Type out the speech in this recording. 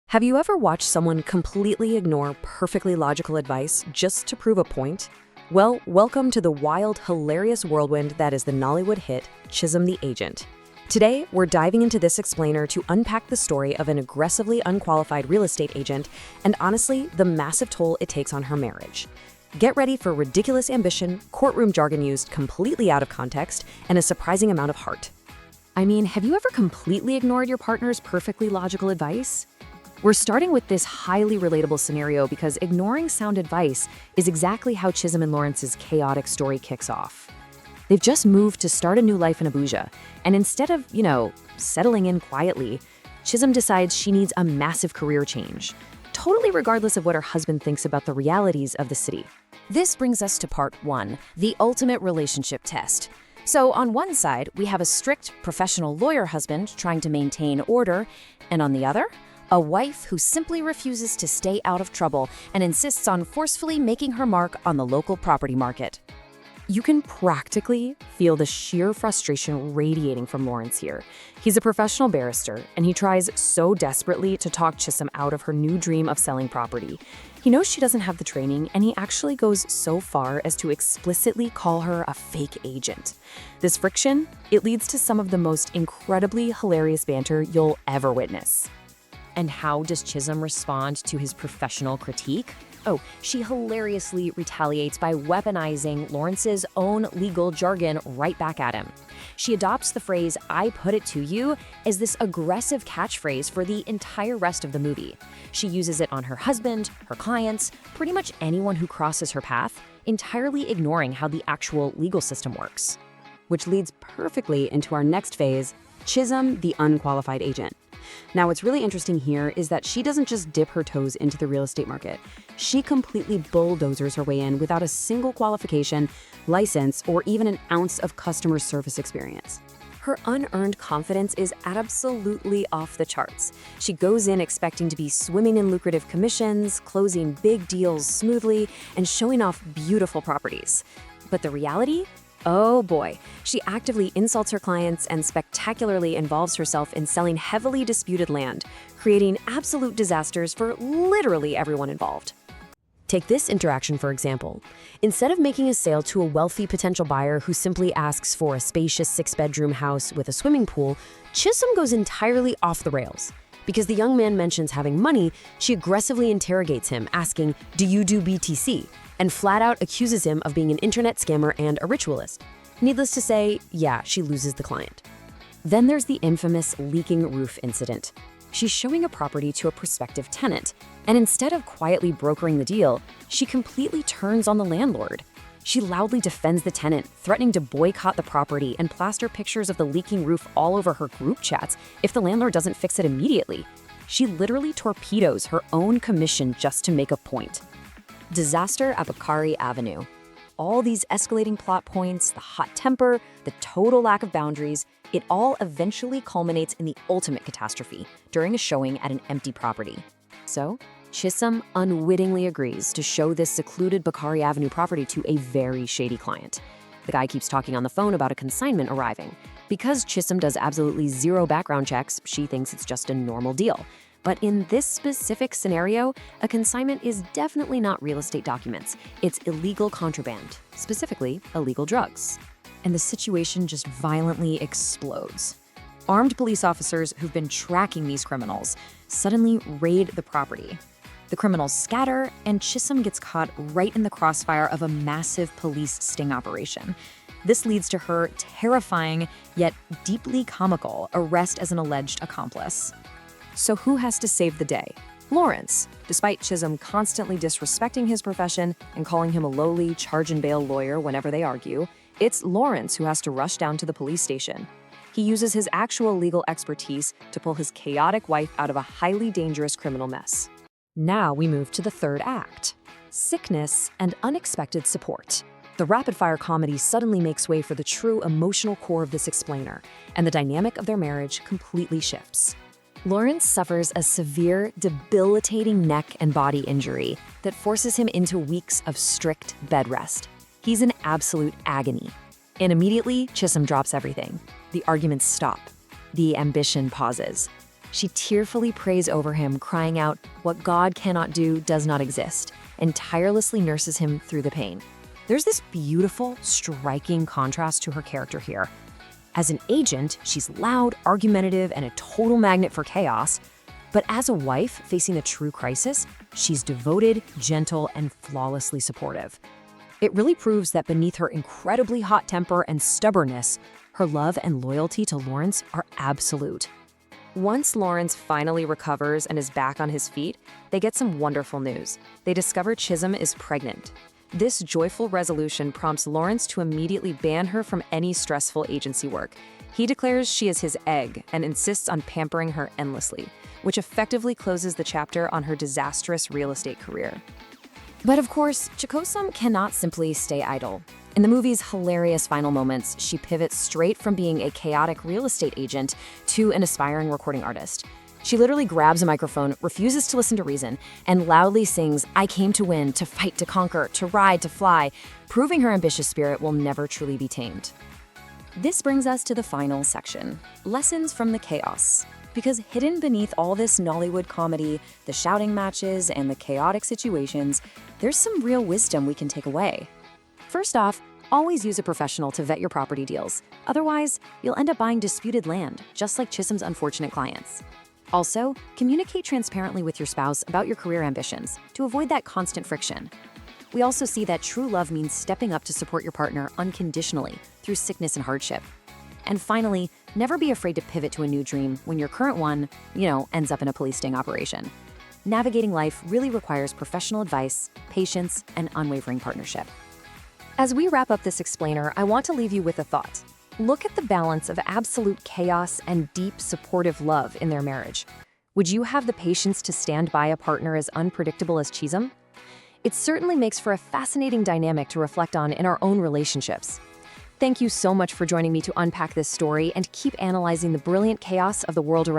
Have you ever watched someone completely ignore perfectly logical advice just to prove a point? Well, welcome to the wild, hilarious whirlwind that is the Nollywood hit, CHISOM the Agent. Today, we're diving into this explainer to unpack the story of an aggressively unqualified real estate agent and honestly, the massive toll it takes on her marriage. Get ready for ridiculous ambition, courtroom jargon used completely out of context, and a surprising amount of heart. I mean, have you ever completely ignored your partner's perfectly logical advice? We're starting with this highly relatable scenario because ignoring sound advice is exactly how CHISOM and Lawrence's chaotic story kicks off. They've just moved to start a new life in Abuja, and instead of, settling in quietly, CHISOM decides she needs a massive career change, totally regardless of what her husband thinks about the realities of the city. This brings us to part 1, the ultimate relationship test. So on one side, we have a strict professional lawyer husband trying to maintain order, and on the other, a wife who simply refuses to stay out of trouble and insists on forcefully making her mark on the local property market. You can practically feel the sheer frustration radiating from Lawrence here. He's a professional barrister, and he tries so desperately to talk CHISOM out of her new dream of selling property. He knows she doesn't have the training, and he actually goes so far as to explicitly call her a fake agent. This friction, it leads to some of the most incredibly hilarious banter you'll ever witness. And how does CHISOM respond to his professional critique? Oh, she hilariously retaliates by weaponizing Lawrence's own legal jargon right back at him. She adopts the phrase, "I put it to you," as this aggressive catchphrase for the entire rest of the movie. She uses it on her husband, her clients, pretty much anyone who crosses her path, entirely ignoring how the actual legal system works. Which leads perfectly into our next phase, CHISOM the unqualified agent. Now, what's really interesting here is that she doesn't just dip her toes into the real estate market. She completely bulldozers her way in without a single qualification, license, or even an ounce of customer service experience. Her unearned confidence is absolutely off the charts. She goes in expecting to be swimming in lucrative commissions, closing big deals smoothly, and showing off beautiful properties. But the reality? Oh boy, she actively insults her clients and spectacularly involves herself in selling heavily disputed land, creating absolute disasters for literally everyone involved. Take this interaction, for example. Instead of making a sale to a wealthy potential buyer who simply asks for a spacious 6-bedroom house with a swimming pool, CHISOM goes entirely off the rails. Because the young man mentions having money, she aggressively interrogates him, asking, "Do you do BTC?" and flat out accuses him of being an internet scammer and a ritualist. Needless to say, yeah, she loses the client. Then there's the infamous leaking roof incident. She's showing a property to a prospective tenant, and instead of quietly brokering the deal, she completely turns on the landlord. She loudly defends the tenant, threatening to boycott the property and plaster pictures of the leaking roof all over her group chats if the landlord doesn't fix it immediately. She literally torpedoes her own commission just to make a point. Disaster at Bakari Avenue. All these escalating plot points, the hot temper, the total lack of boundaries, it all eventually culminates in the ultimate catastrophe during a showing at an empty property. So, CHISOM unwittingly agrees to show this secluded Bakari Avenue property to a very shady client. The guy keeps talking on the phone about a consignment arriving. Because CHISOM does absolutely zero background checks, she thinks it's just a normal deal. But in this specific scenario, a consignment is definitely not real estate documents. It's illegal contraband, specifically illegal drugs. And the situation just violently explodes. Armed police officers who've been tracking these criminals suddenly raid the property. The criminals scatter, and CHISOM gets caught right in the crossfire of a massive police sting operation. This leads to her terrifying, yet deeply comical, arrest as an alleged accomplice. So who has to save the day? Lawrence. Despite CHISOM constantly disrespecting his profession and calling him a lowly charge and bail lawyer whenever they argue, it's Lawrence who has to rush down to the police station. He uses his actual legal expertise to pull his chaotic wife out of a highly dangerous criminal mess. Now we move to the third act. Sickness and unexpected support. The rapid-fire comedy suddenly makes way for the true emotional core of this explainer, and the dynamic of their marriage completely shifts. Lawrence suffers a severe, debilitating neck and body injury that forces him into weeks of strict bed rest. He's in absolute agony. And immediately, CHISOM drops everything. The arguments stop. The ambition pauses. She tearfully prays over him, crying out, "What God cannot do does not exist," and tirelessly nurses him through the pain. There's this beautiful, striking contrast to her character here. As an agent, she's loud, argumentative, and a total magnet for chaos. But as a wife facing a true crisis, she's devoted, gentle, and flawlessly supportive. It really proves that beneath her incredibly hot temper and stubbornness, her love and loyalty to Lawrence are absolute. Once Lawrence finally recovers and is back on his feet, they get some wonderful news. They discover CHISOM is pregnant. This joyful resolution prompts Lawrence to immediately ban her from any stressful agency work. He declares she is his egg and insists on pampering her endlessly, which effectively closes the chapter on her disastrous real estate career. But of course, CHISOM cannot simply stay idle. In the movie's hilarious final moments, she pivots straight from being a chaotic real estate agent to an aspiring recording artist. She literally grabs a microphone, refuses to listen to reason, and loudly sings, "I came to win, to fight, to conquer, to ride, to fly," proving her ambitious spirit will never truly be tamed. This brings us to the final section, lessons from the chaos. Because hidden beneath all this Nollywood comedy, the shouting matches, and the chaotic situations, there's some real wisdom we can take away. First off, always use a professional to vet your property deals. Otherwise, you'll end up buying disputed land, just like CHISOM's unfortunate clients. Also, communicate transparently with your spouse about your career ambitions to avoid that constant friction. We also see that true love means stepping up to support your partner unconditionally through sickness and hardship. And finally, never be afraid to pivot to a new dream when your current one, ends up in a police sting operation. Navigating life really requires professional advice, patience, and unwavering partnership. As we wrap up this explainer, I want to leave you with a thought. Look at the balance of absolute chaos and deep, supportive love in their marriage. Would you have the patience to stand by a partner as unpredictable as CHISOM? It certainly makes for a fascinating dynamic to reflect on in our own relationships. Thank you so much for joining me to unpack this story and keep analyzing the brilliant chaos of the world around.